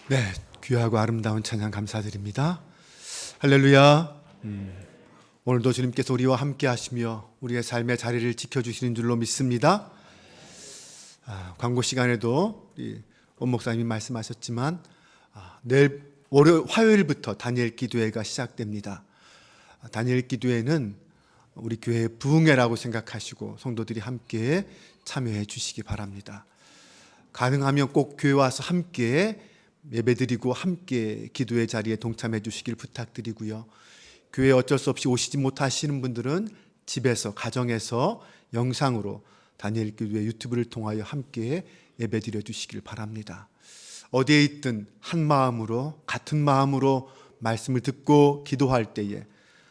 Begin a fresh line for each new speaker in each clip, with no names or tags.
네, 귀하고 아름다운 찬양 감사드립니다. 할렐루야. 오늘도 주님께서 우리와 함께 하시며 우리의 삶의 자리를 지켜주시는 줄로 믿습니다. 광고 시간에도 우리 원 목사님이 말씀하셨지만 내일 화요일부터 다니엘 기도회가 시작됩니다. 다니엘 기도회는 우리 교회의 부흥회라고 생각하시고 성도들이 함께 참여해 주시기 바랍니다. 가능하면 꼭 교회 와서 함께 예배드리고 함께 기도의 자리에 동참해 주시길 부탁드리고요. 교회에 어쩔 수 없이 오시지 못하시는 분들은 집에서 가정에서 영상으로 다니엘 기도회 유튜브를 통하여 함께 예배드려 주시길 바랍니다. 어디에 있든 한 마음으로 같은 마음으로 말씀을 듣고 기도할 때에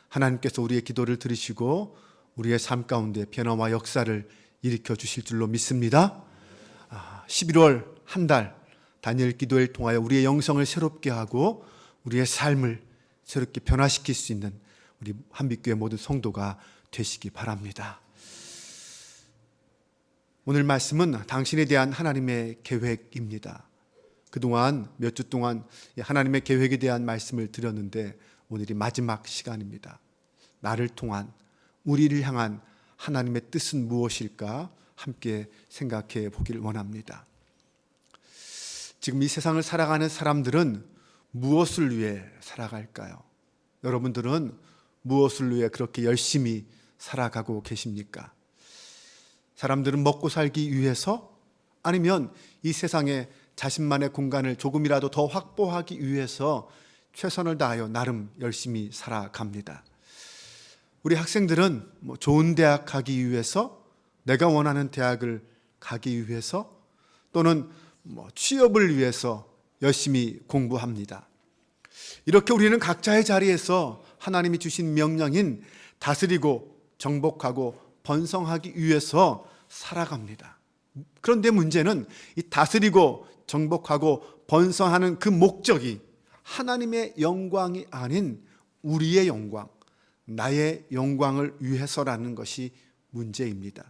하나님께서 우리의 기도를 들으시고 우리의 삶 가운데 변화와 역사를 일으켜 주실 줄로 믿습니다. 11월 한 달 다니엘 기도회를 통하여 우리의 영성을 새롭게 하고 우리의 삶을 새롭게 변화시킬 수 있는 우리 한빛교회 모든 성도가 되시기 바랍니다. 오늘 말씀은 당신에 대한 하나님의 계획입니다. 그동안 몇 주 동안 하나님의 계획에 대한 말씀을 드렸는데 오늘이 마지막 시간입니다. 나를 통한 우리를 향한 하나님의 뜻은 무엇일까 함께 생각해 보길 원합니다. 지금 이 세상을 살아가는 사람들은 무엇을 위해 살아갈까요? 여러분들은 무엇을 위해 그렇게 열심히 살아가고 계십니까? 사람들은 먹고 살기 위해서 아니면 이 세상에 자신만의 공간을 조금이라도 더 확보하기 위해서 최선을 다하여 나름 열심히 살아갑니다. 우리 학생들은 좋은 대학 가기 위해서, 내가 원하는 대학을 가기 위해서, 또는 취업을 위해서 열심히 공부합니다. 이렇게 우리는 각자의 자리에서 하나님이 주신 명령인 다스리고 정복하고 번성하기 위해서 살아갑니다. 그런데 문제는 이 다스리고 정복하고 번성하는 그 목적이 하나님의 영광이 아닌 우리의 영광, 나의 영광을 위해서라는 것이 문제입니다.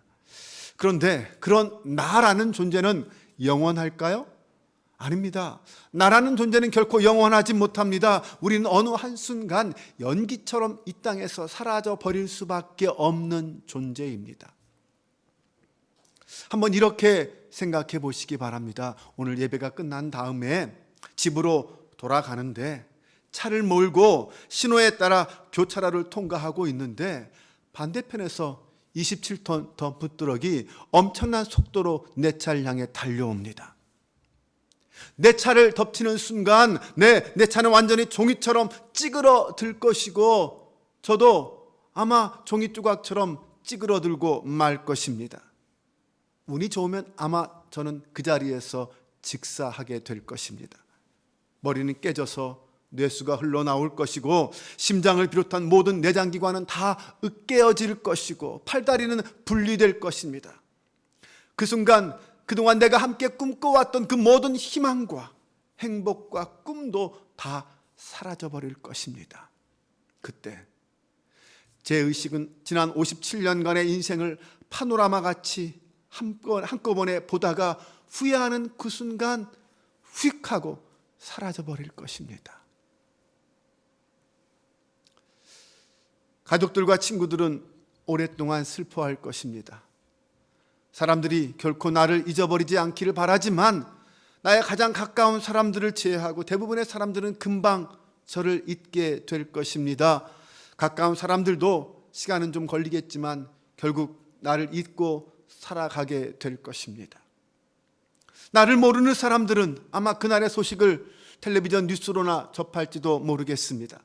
그런데 그런 나라는 존재는 영원할까요? 아닙니다. 나라는 존재는 결코 영원하지 못합니다. 우리는 어느 한순간 연기처럼 이 땅에서 사라져 버릴 수밖에 없는 존재입니다. 한번 이렇게 생각해 보시기 바랍니다. 오늘 예배가 끝난 다음에 집으로 돌아가는데 차를 몰고 신호에 따라 교차로를 통과하고 있는데 반대편에서 27톤 덤프트럭이 엄청난 속도로 내 차를 향해 달려옵니다. 내 차를 덮치는 순간 내 차는 완전히 종이처럼 찌그러들 것이고 저도 아마 종이 조각처럼 찌그러들고 말 것입니다. 운이 좋으면 아마 저는 그 자리에서 직사하게 될 것입니다. 머리는 깨져서 뇌수가 흘러나올 것이고 심장을 비롯한 모든 내장기관은 다 으깨어질 것이고 팔다리는 분리될 것입니다. 그 순간 그동안 내가 함께 꿈꿔왔던 그 모든 희망과 행복과 꿈도 다 사라져버릴 것입니다. 그때 제 의식은 지난 57년간의 인생을 파노라마같이 한꺼번에 보다가 후회하는 그 순간 휙 하고 사라져버릴 것입니다. 가족들과 친구들은 오랫동안 슬퍼할 것입니다. 사람들이 결코 나를 잊어버리지 않기를 바라지만 나의 가장 가까운 사람들을 제외하고 대부분의 사람들은 금방 저를 잊게 될 것입니다. 가까운 사람들도 시간은 좀 걸리겠지만 결국 나를 잊고 살아가게 될 것입니다. 나를 모르는 사람들은 아마 그날의 소식을 텔레비전 뉴스로나 접할지도 모르겠습니다.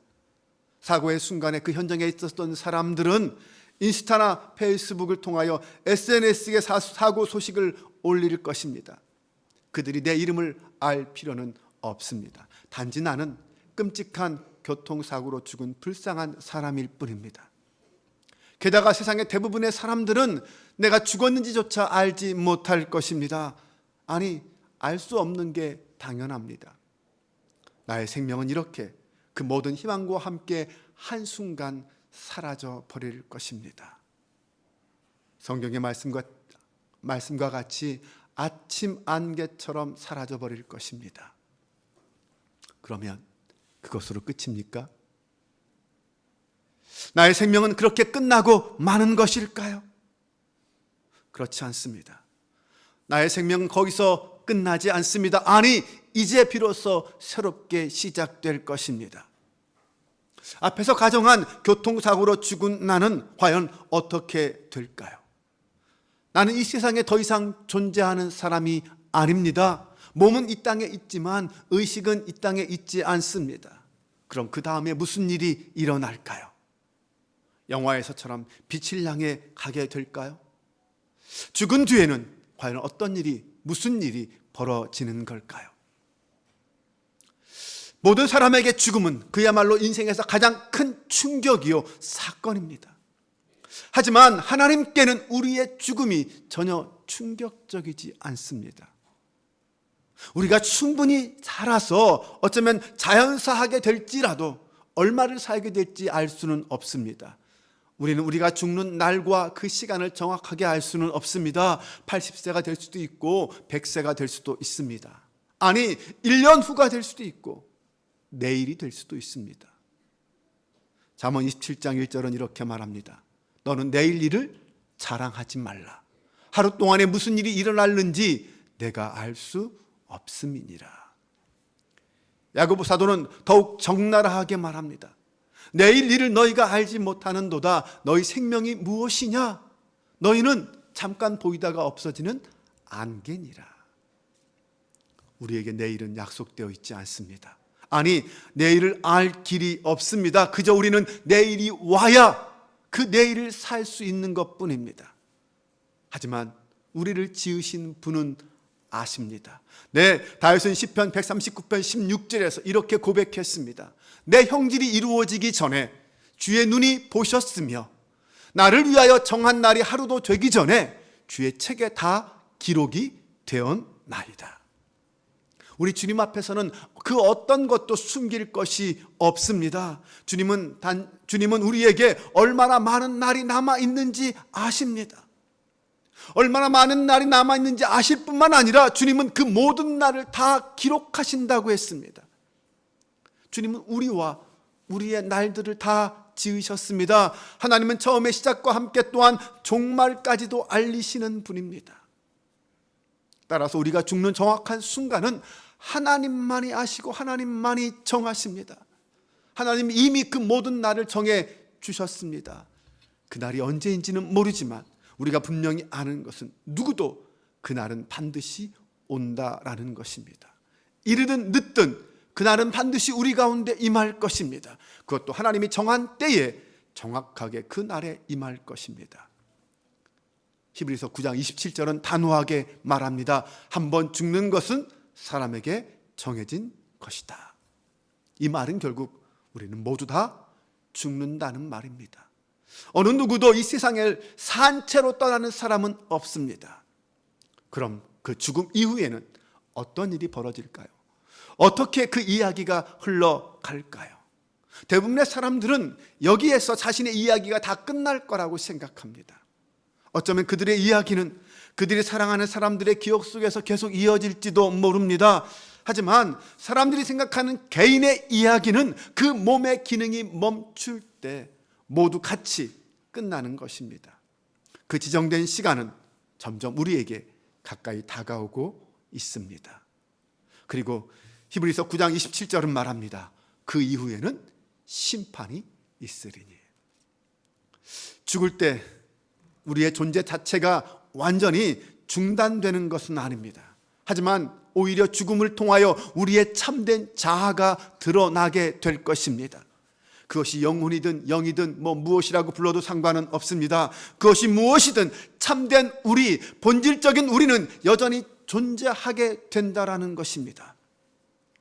사고의 순간에 그 현장에 있었던 사람들은 인스타나 페이스북을 통하여 SNS에 사고 소식을 올릴 것입니다. 그들이 내 이름을 알 필요는 없습니다. 단지 나는 끔찍한 교통사고로 죽은 불쌍한 사람일 뿐입니다. 게다가 세상의 대부분의 사람들은 내가 죽었는지조차 알지 못할 것입니다. 아니, 알 수 없는 게 당연합니다. 나의 생명은 이렇게 그 모든 희망과 함께 한순간 사라져 버릴 것입니다. 성경의 말씀과 같이 아침 안개처럼 사라져 버릴 것입니다. 그러면 그것으로 끝입니까? 나의 생명은 그렇게 끝나고 마는 것일까요? 그렇지 않습니다. 나의 생명은 거기서 끝나지 않습니다. 아니, 이제 비로소 새롭게 시작될 것입니다. 앞에서 가정한 교통사고로 죽은 나는 과연 어떻게 될까요? 나는 이 세상에 더 이상 존재하는 사람이 아닙니다. 몸은 이 땅에 있지만 의식은 이 땅에 있지 않습니다. 그럼 그 다음에 무슨 일이 일어날까요? 영화에서처럼 빛을 향해 가게 될까요? 죽은 뒤에는 과연 어떤 일이, 무슨 일이 벌어지는 걸까요? 모든 사람에게 죽음은 그야말로 인생에서 가장 큰 충격이요 사건입니다. 하지만 하나님께는 우리의 죽음이 전혀 충격적이지 않습니다. 우리가 충분히 살아서 어쩌면 자연사하게 될지라도 얼마를 살게 될지 알 수는 없습니다. 우리는 우리가 죽는 날과 그 시간을 정확하게 알 수는 없습니다. 80세가 될 수도 있고 100세가 될 수도 있습니다. 아니, 1년 후가 될 수도 있고 내일이 될 수도 있습니다. 잠언 27장 1절은 이렇게 말합니다. 너는 내일 일을 자랑하지 말라. 하루 동안에 무슨 일이 일어날는지 내가 알 수 없음이니라. 야고보 사도는 더욱 적나라하게 말합니다. 내일 일을 너희가 알지 못하는도다. 너희 생명이 무엇이냐? 너희는 잠깐 보이다가 없어지는 안개니라. 우리에게 내일은 약속되어 있지 않습니다. 아니, 내일을 알 길이 없습니다. 그저 우리는 내일이 와야 그 내일을 살 수 있는 것뿐입니다. 하지만 우리를 지으신 분은 아십니다. 다윗은 시편 139편 16절에서 이렇게 고백했습니다. 내 형질이 이루어지기 전에 주의 눈이 보셨으며 나를 위하여 정한 날이 하루도 되기 전에 주의 책에 다 기록이 되었나이다. 우리 주님 앞에서는 그 어떤 것도 숨길 것이 없습니다. 주님은 우리에게 얼마나 많은 날이 남아 있는지 아십니다. 얼마나 많은 날이 남아 있는지 아실 뿐만 아니라 주님은 그 모든 날을 다 기록하신다고 했습니다. 주님은 우리와 우리의 날들을 다 지으셨습니다. 하나님은 처음의 시작과 함께 또한 종말까지도 알리시는 분입니다. 따라서 우리가 죽는 정확한 순간은 하나님만이 아시고 하나님만이 정하십니다. 하나님이 이미 그 모든 날을 정해 주셨습니다. 그 날이 언제인지는 모르지만 우리가 분명히 아는 것은 누구도 그 날은 반드시 온다라는 것입니다. 이르든 늦든 그 날은 반드시 우리 가운데 임할 것입니다. 그것도 하나님이 정한 때에 정확하게 그 날에 임할 것입니다. 히브리서 9장 27절은 단호하게 말합니다. 한번 죽는 것은 사람에게 정해진 것이다. 이 말은 결국 우리는 모두 다 죽는다는 말입니다. 어느 누구도 이 세상을 산 채로 떠나는 사람은 없습니다. 그럼 그 죽음 이후에는 어떤 일이 벌어질까요? 어떻게 그 이야기가 흘러갈까요? 대부분의 사람들은 여기에서 자신의 이야기가 다 끝날 거라고 생각합니다. 어쩌면 그들의 이야기는 그들이 사랑하는 사람들의 기억 속에서 계속 이어질지도 모릅니다. 하지만 사람들이 생각하는 개인의 이야기는 그 몸의 기능이 멈출 때 모두 같이 끝나는 것입니다. 그 지정된 시간은 점점 우리에게 가까이 다가오고 있습니다. 그리고 히브리서 9장 27절은 말합니다. 그 이후에는 심판이 있으리니. 죽을 때 우리의 존재 자체가 완전히 중단되는 것은 아닙니다. 하지만 오히려 죽음을 통하여 우리의 참된 자아가 드러나게 될 것입니다. 그것이 영혼이든 영이든 무엇이라고 불러도 상관은 없습니다. 그것이 무엇이든 참된 우리, 본질적인 우리는 여전히 존재하게 된다라는 것입니다.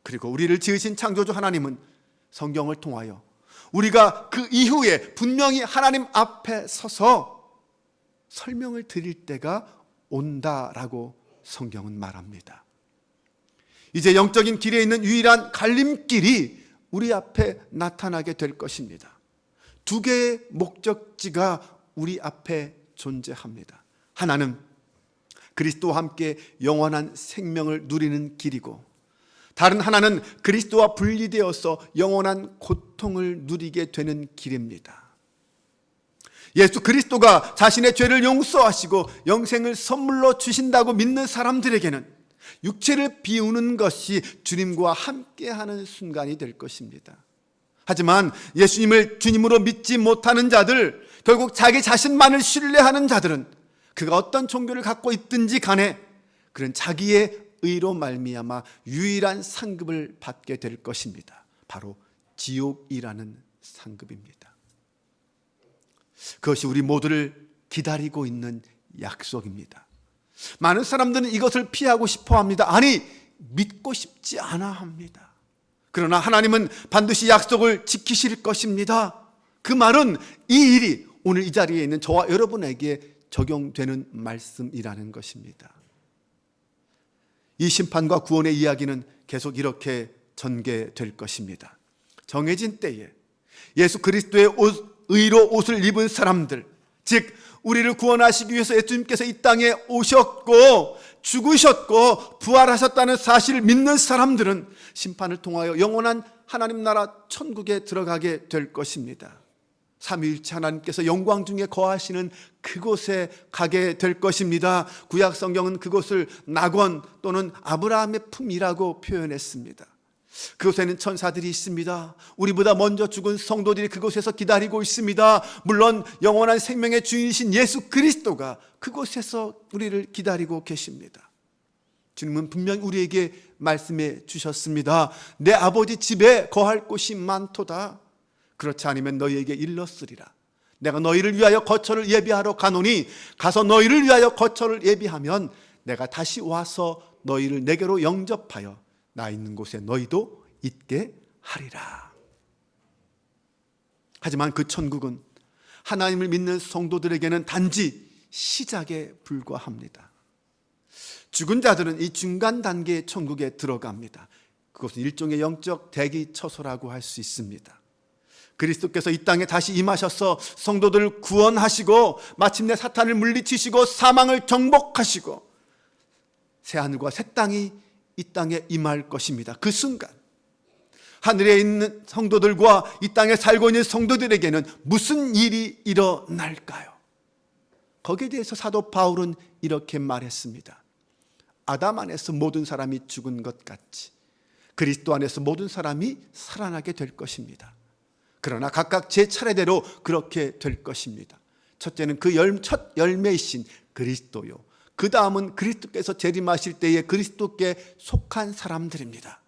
그리고 우리를 지으신 창조주 하나님은 성경을 통하여 우리가 그 이후에 분명히 하나님 앞에 서서 설명을 드릴 때가 온다라고 성경은 말합니다. 이제 영적인 길에 있는 유일한 갈림길이 우리 앞에 나타나게 될 것입니다. 두 개의 목적지가 우리 앞에 존재합니다. 하나는 그리스도와 함께 영원한 생명을 누리는 길이고, 다른 하나는 그리스도와 분리되어서 영원한 고통을 누리게 되는 길입니다. 예수 그리스도가 자신의 죄를 용서하시고 영생을 선물로 주신다고 믿는 사람들에게는 육체를 비우는 것이 주님과 함께하는 순간이 될 것입니다. 하지만 예수님을 주님으로 믿지 못하는 자들, 결국 자기 자신만을 신뢰하는 자들은 그가 어떤 종교를 갖고 있든지 간에 그런 자기의 의로 말미암아 유일한 상급을 받게 될 것입니다. 바로 지옥이라는 상급입니다. 그것이 우리 모두를 기다리고 있는 약속입니다. 많은 사람들은 이것을 피하고 싶어 합니다. 아니, 믿고 싶지 않아 합니다. 그러나 하나님은 반드시 약속을 지키실 것입니다. 그 말은 이 일이 오늘 이 자리에 있는 저와 여러분에게 적용되는 말씀이라는 것입니다. 이 심판과 구원의 이야기는 계속 이렇게 전개될 것입니다. 정해진 때에 예수 그리스도의 의로 옷을 입은 사람들, 즉 우리를 구원하시기 위해서 예수님께서 이 땅에 오셨고 죽으셨고 부활하셨다는 사실을 믿는 사람들은 심판을 통하여 영원한 하나님 나라 천국에 들어가게 될 것입니다. 삼위일체 하나님께서 영광 중에 거하시는 그곳에 가게 될 것입니다. 구약 성경은 그곳을 낙원 또는 아브라함의 품이라고 표현했습니다. 그곳에는 천사들이 있습니다. 우리보다 먼저 죽은 성도들이 그곳에서 기다리고 있습니다. 물론 영원한 생명의 주인이신 예수 그리스도가 그곳에서 우리를 기다리고 계십니다. 주님은 분명히 우리에게 말씀해 주셨습니다. 내 아버지 집에 거할 곳이 많도다. 그렇지 않으면 너희에게 일렀으리라. 내가 너희를 위하여 거처를 예비하러 가노니 가서 너희를 위하여 거처를 예비하면 내가 다시 와서 너희를 내게로 영접하여 나 있는 곳에 너희도 있게 하리라. 하지만 그 천국은 하나님을 믿는 성도들에게는 단지 시작에 불과합니다. 죽은 자들은 이 중간 단계의 천국에 들어갑니다. 그것은 일종의 영적 대기처소라고 할 수 있습니다. 그리스도께서 이 땅에 다시 임하셔서 성도들을 구원하시고 마침내 사탄을 물리치시고 사망을 정복하시고 새하늘과 새 땅이 이 땅에 임할 것입니다. 그 순간 하늘에 있는 성도들과 이 땅에 살고 있는 성도들에게는 무슨 일이 일어날까요? 거기에 대해서 사도 바울은 이렇게 말했습니다. 아담 안에서 모든 사람이 죽은 것 같이 그리스도 안에서 모든 사람이 살아나게 될 것입니다. 그러나 각각 제 차례대로 그렇게 될 것입니다. 첫째는 그 첫 열매이신 그리스도요. 그 다음은 그리스도께서 재림하실 때에 그리스도께 속한 사람들입니다.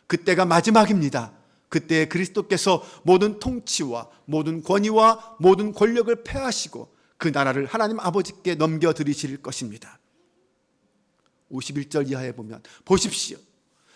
그때가 마지막입니다. 그때 그리스도께서 모든 통치와 모든 권위와 모든 권력을 폐하시고 그 나라를 하나님 아버지께 넘겨드리실 것입니다. 51절 이하에 보면 보십시오.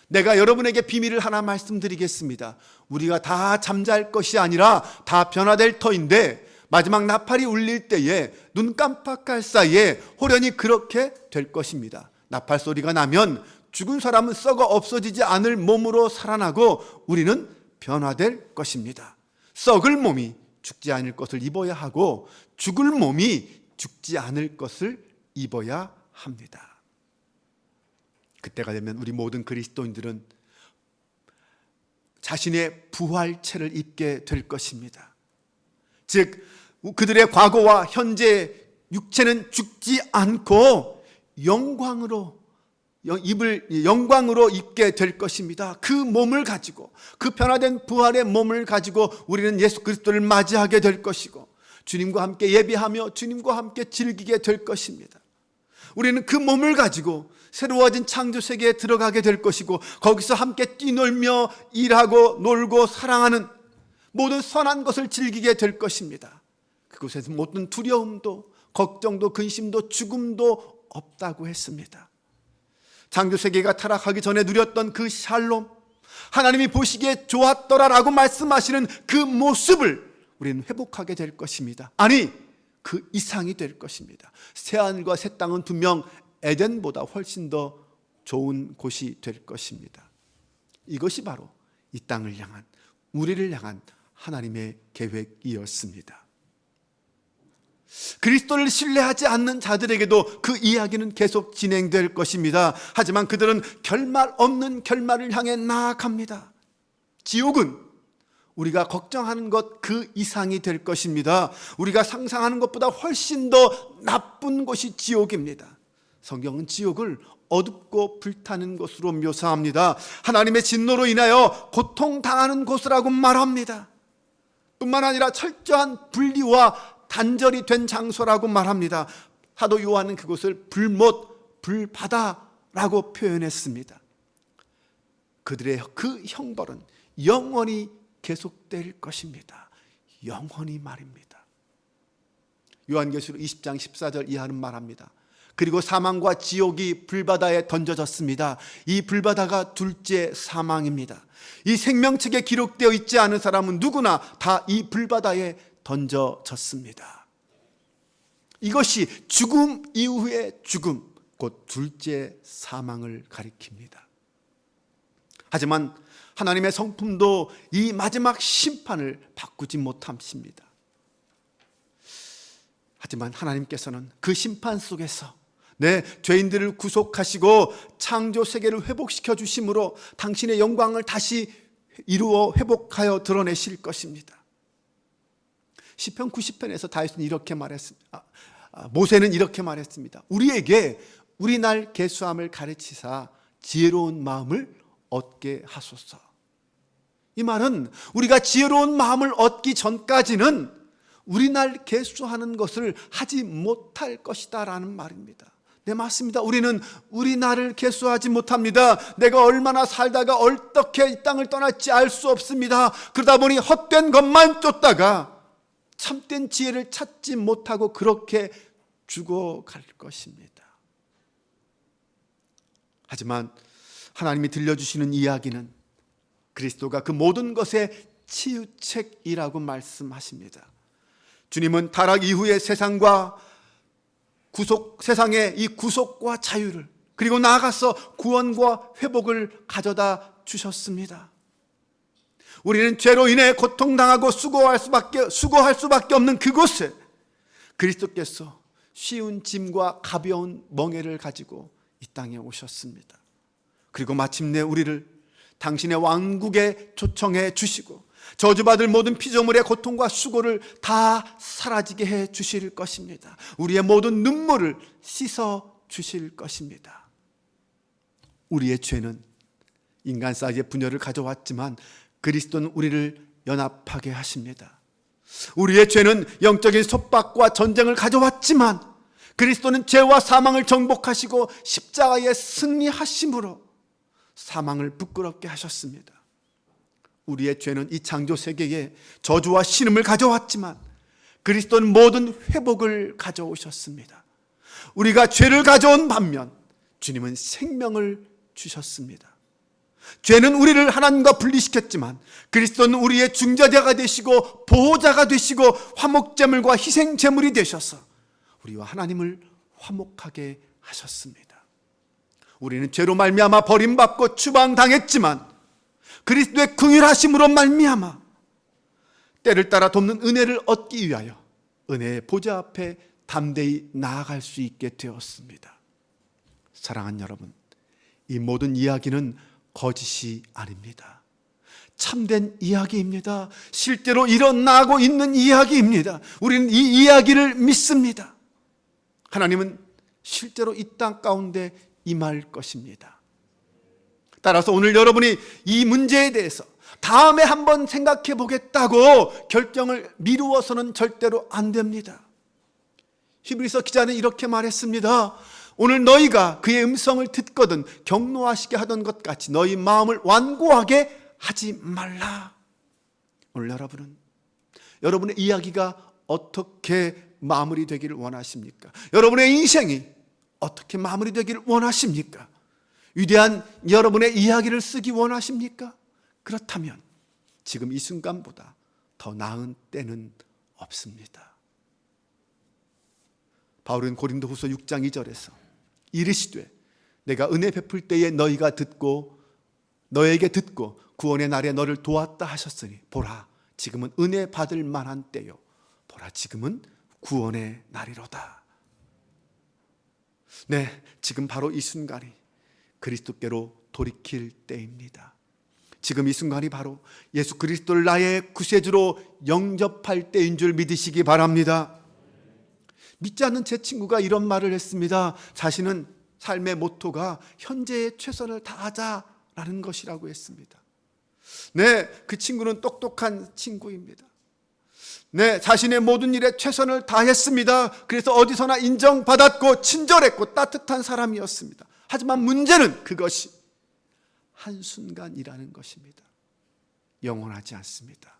내가 여러분에게 비밀을 하나 말씀드리겠습니다. 우리가 다 잠잘 것이 아니라 다 변화될 터인데 마지막 나팔이 울릴 때에 눈 깜빡할 사이에 호련히 그렇게 될 것입니다. 나팔 소리가 나면 죽은 사람은 썩어 없어지지 않을 몸으로 살아나고 우리는 변화될 것입니다. 썩을 몸이 죽지 않을 것을 입어야 하고 죽을 몸이 죽지 않을 것을 입어야 합니다. 그때가 되면 우리 모든 그리스도인들은 자신의 부활체를 입게 될 것입니다. 즉 그들의 과거와 현재 육체는 죽지 않고 영광으로 입게 될 것입니다. 그 몸을 가지고 그 변화된 부활의 몸을 가지고 우리는 예수 그리스도를 맞이하게 될 것이고 주님과 함께 예배하며 주님과 함께 즐기게 될 것입니다. 우리는 그 몸을 가지고 새로워진 창조 세계에 들어가게 될 것이고 거기서 함께 뛰놀며 일하고 놀고 사랑하는 모든 선한 것을 즐기게 될 것입니다. 그곳에서 모든 두려움도 걱정도 근심도 죽음도 없다고 했습니다. 창조 세계가 타락하기 전에 누렸던 그 샬롬, 하나님이 보시기에 좋았더라라고 말씀하시는 그 모습을 우리는 회복하게 될 것입니다. 아니, 그 이상이 될 것입니다. 새하늘과 새 땅은 분명 에덴보다 훨씬 더 좋은 곳이 될 것입니다. 이것이 바로 이 땅을 향한, 우리를 향한 하나님의 계획이었습니다. 그리스도를 신뢰하지 않는 자들에게도 그 이야기는 계속 진행될 것입니다. 하지만 그들은 결말 없는 결말을 향해 나아갑니다. 지옥은 우리가 걱정하는 것 그 이상이 될 것입니다. 우리가 상상하는 것보다 훨씬 더 나쁜 곳이 지옥입니다. 성경은 지옥을 어둡고 불타는 곳으로 묘사합니다. 하나님의 진노로 인하여 고통당하는 곳이라고 말합니다. 뿐만 아니라 철저한 분리와 단절이 된 장소라고 말합니다. 사도 요한은 그곳을 불못, 불바다라고 표현했습니다. 그들의 그 형벌은 영원히 계속될 것입니다. 영원히 말입니다. 요한계시록 20장 14절 이하는 말합니다. 그리고 사망과 지옥이 불바다에 던져졌습니다. 이 불바다가 둘째 사망입니다. 이 생명책에 기록되어 있지 않은 사람은 누구나 다 이 불바다에 던져졌습니다. 이것이 죽음 이후의 죽음, 곧 둘째 사망을 가리킵니다. 하지만 하나님의 성품도 이 마지막 심판을 바꾸지 못합니다. 하지만 하나님께서는 그 심판 속에서 죄인들을 구속하시고 창조 세계를 회복시켜 주심으로 당신의 영광을 다시 이루어 회복하여 드러내실 것입니다. 시편 90편에서 다윗은 이렇게 말했습니다. 모세는 이렇게 말했습니다. 우리에게 우리 날 계수함을 가르치사 지혜로운 마음을 얻게 하소서. 이 말은 우리가 지혜로운 마음을 얻기 전까지는 우리 날 계수하는 것을 하지 못할 것이다 라는 말입니다. 네, 맞습니다. 우리는 우리 날을 계수하지 못합니다. 내가 얼마나 살다가 어떻게 이 땅을 떠날지 알 수 없습니다. 그러다 보니 헛된 것만 쫓다가 참된 지혜를 찾지 못하고 그렇게 죽어갈 것입니다. 하지만 하나님이 들려주시는 이야기는 그리스도가 그 모든 것의 치유책이라고 말씀하십니다. 주님은 타락 이후의 세상과 세상의 이 구속과 자유를, 그리고 나아가서 구원과 회복을 가져다 주셨습니다. 우리는 죄로 인해 고통당하고 수고할 수밖에 없는 그곳에 그리스도께서 쉬운 짐과 가벼운 멍에를 가지고 이 땅에 오셨습니다. 그리고 마침내 우리를 당신의 왕국에 초청해 주시고 저주받을 모든 피조물의 고통과 수고를 다 사라지게 해 주실 것입니다. 우리의 모든 눈물을 씻어 주실 것입니다. 우리의 죄는 인간 사이의 분열을 가져왔지만 그리스도는 우리를 연합하게 하십니다. 우리의 죄는 영적인 속박과 전쟁을 가져왔지만 그리스도는 죄와 사망을 정복하시고 십자가에 승리하심으로 사망을 부끄럽게 하셨습니다. 우리의 죄는 이 창조 세계에 저주와 신음을 가져왔지만 그리스도는 모든 회복을 가져오셨습니다. 우리가 죄를 가져온 반면 주님은 생명을 주셨습니다. 죄는 우리를 하나님과 분리시켰지만 그리스도는 우리의 중재자가 되시고 보호자가 되시고 화목제물과 희생제물이 되셔서 우리와 하나님을 화목하게 하셨습니다. 우리는 죄로 말미암아 버림받고 추방당했지만 그리스도의 긍휼하심으로 말미암아 때를 따라 돕는 은혜를 얻기 위하여 은혜의 보좌 앞에 담대히 나아갈 수 있게 되었습니다. 사랑하는 여러분, 이 모든 이야기는 거짓이 아닙니다. 참된 이야기입니다. 실제로 일어나고 있는 이야기입니다. 우리는 이 이야기를 믿습니다. 하나님은 실제로 이 땅 가운데 임할 것입니다. 따라서 오늘 여러분이 이 문제에 대해서 다음에 한번 생각해 보겠다고 결정을 미루어서는 절대로 안 됩니다. 히브리서 기자는 이렇게 말했습니다. 오늘 너희가 그의 음성을 듣거든 경노하시게 하던 것 같이 너희 마음을 완고하게 하지 말라. 오늘 여러분의 이야기가 어떻게 마무리되기를 원하십니까? 여러분의 인생이 어떻게 마무리되기를 원하십니까? 위대한 여러분의 이야기를 쓰기 원하십니까? 그렇다면 지금 이 순간보다 더 나은 때는 없습니다. 바울은 고린도후서 6장 2절에서 이르시되 내가 은혜 베풀 때에 너희가 너에게 듣고 구원의 날에 너를 도왔다 하셨으니 보라 지금은 은혜 받을 만한 때요 보라 지금은 구원의 날이로다. 네, 지금 바로 이 순간이 그리스도께로 돌이킬 때입니다. 지금 이 순간이 바로 예수 그리스도를 나의 구세주로 영접할 때인 줄 믿으시기 바랍니다. 믿지 않는 제 친구가 이런 말을 했습니다. 자신은 삶의 모토가 현재의 최선을 다하자라는 것이라고 했습니다. 네, 그 친구는 똑똑한 친구입니다. 네, 자신의 모든 일에 최선을 다했습니다. 그래서 어디서나 인정받았고 친절했고 따뜻한 사람이었습니다. 하지만 문제는 그것이 한순간이라는 것입니다. 영원하지 않습니다.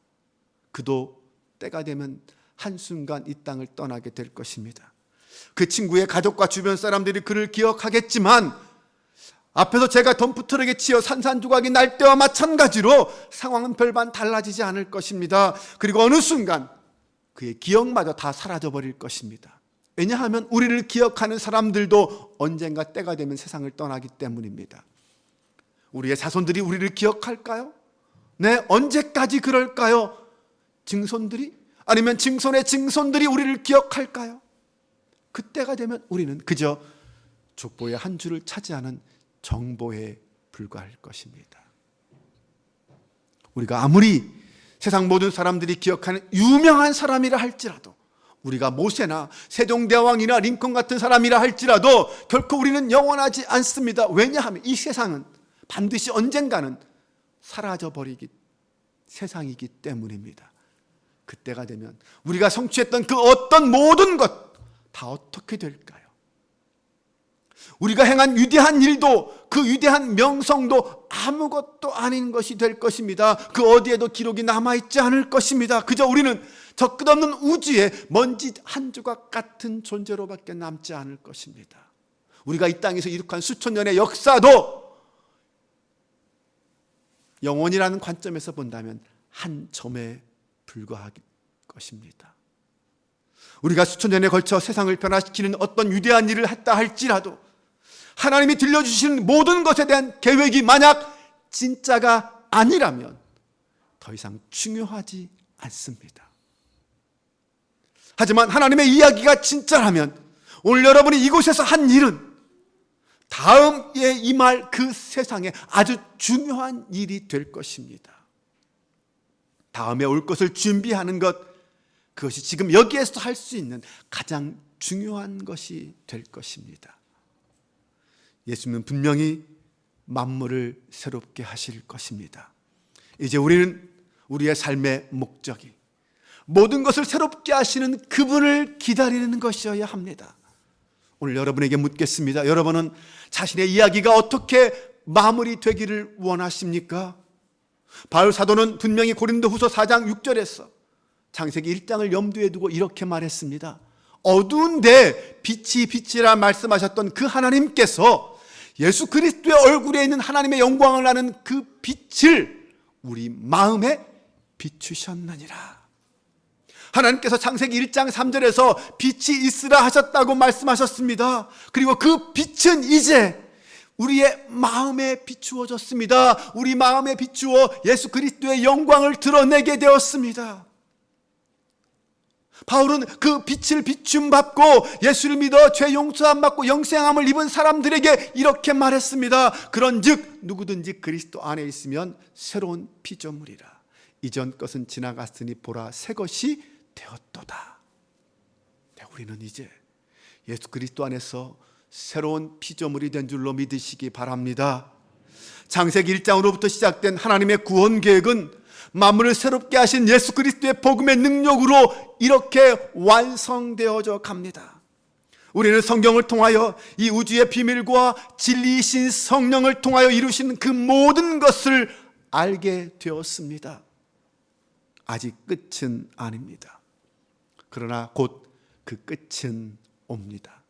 그도 때가 되면 한순간 이 땅을 떠나게 될 것입니다. 그 친구의 가족과 주변 사람들이 그를 기억하겠지만 앞에서 제가 덤프트럭에 치여 산산조각이 날 때와 마찬가지로 상황은 별반 달라지지 않을 것입니다. 그리고 어느 순간 그의 기억마저 다 사라져버릴 것입니다. 왜냐하면 우리를 기억하는 사람들도 언젠가 때가 되면 세상을 떠나기 때문입니다. 우리의 자손들이 우리를 기억할까요? 네, 언제까지 그럴까요? 증손들이? 아니면 증손의 증손들이 우리를 기억할까요? 그때가 되면 우리는 그저 족보의 한 줄을 차지하는 정보에 불과할 것입니다. 우리가 아무리 세상 모든 사람들이 기억하는 유명한 사람이라 할지라도, 우리가 모세나 세종대왕이나 링컨 같은 사람이라 할지라도 결코 우리는 영원하지 않습니다. 왜냐하면 이 세상은 반드시 언젠가는 사라져버리기 세상이기 때문입니다. 그때가 되면 우리가 성취했던 그 어떤 모든 것 다 어떻게 될까요? 우리가 행한 위대한 일도, 그 위대한 명성도 아무것도 아닌 것이 될 것입니다. 그 어디에도 기록이 남아있지 않을 것입니다. 그저 우리는 저 끝없는 우주에 먼지 한 조각 같은 존재로밖에 남지 않을 것입니다. 우리가 이 땅에서 이룩한 수천 년의 역사도 영원이라는 관점에서 본다면 한 점에 불과할 것입니다. 우리가 수천 년에 걸쳐 세상을 변화시키는 어떤 위대한 일을 했다 할지라도 하나님이 들려주시는 모든 것에 대한 계획이 만약 진짜가 아니라면 더 이상 중요하지 않습니다. 하지만 하나님의 이야기가 진짜라면 오늘 여러분이 이곳에서 한 일은 다음에 임할 그 세상에 아주 중요한 일이 될 것입니다. 다음에 올 것을 준비하는 것, 그것이 지금 여기에서 할 수 있는 가장 중요한 것이 될 것입니다. 예수님은 분명히 만물을 새롭게 하실 것입니다. 이제 우리는 우리의 삶의 목적이 모든 것을 새롭게 하시는 그분을 기다리는 것이어야 합니다. 오늘 여러분에게 묻겠습니다. 여러분은 자신의 이야기가 어떻게 마무리되기를 원하십니까? 바울 사도는 분명히 고린도후서 4장 6절에서 창세기 1장을 염두에 두고 이렇게 말했습니다. 어두운데 빛이 빛이라 말씀하셨던 그 하나님께서 예수 그리스도의 얼굴에 있는 하나님의 영광을 아는 그 빛을 우리 마음에 비추셨느니라. 하나님께서 창세기 1장 3절에서 빛이 있으라 하셨다고 말씀하셨습니다. 그리고 그 빛은 이제 우리의 마음에 비추어졌습니다. 우리 마음에 비추어 예수 그리스도의 영광을 드러내게 되었습니다. 바울은 그 빛을 비춤받고 예수를 믿어 죄 용서함 받고 영생함을 입은 사람들에게 이렇게 말했습니다. 그런즉 누구든지 그리스도 안에 있으면 새로운 피조물이라. 이전 것은 지나갔으니 보라 새 것이 되었도다. 네, 우리는 이제 예수 그리스도 안에서 새로운 피조물이 된 줄로 믿으시기 바랍니다. 창세기 1장으로부터 시작된 하나님의 구원 계획은 만물을 새롭게 하신 예수 그리스도의 복음의 능력으로 이렇게 완성되어져 갑니다. 우리는 성경을 통하여 이 우주의 비밀과 진리이신 성령을 통하여 이루신 그 모든 것을 알게 되었습니다. 아직 끝은 아닙니다. 그러나 곧 그 끝은 옵니다.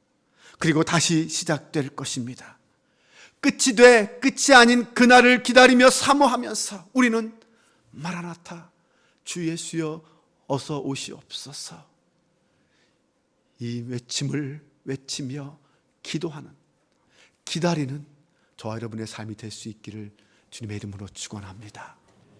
그리고 다시 시작될 것입니다. 끝이 돼 끝이 아닌 그날을 기다리며 사모하면서 우리는 마라나타 주 예수여 어서 오시옵소서 이 외침을 외치며 기도하는, 기다리는 저와 여러분의 삶이 될 수 있기를 주님의 이름으로 축원합니다.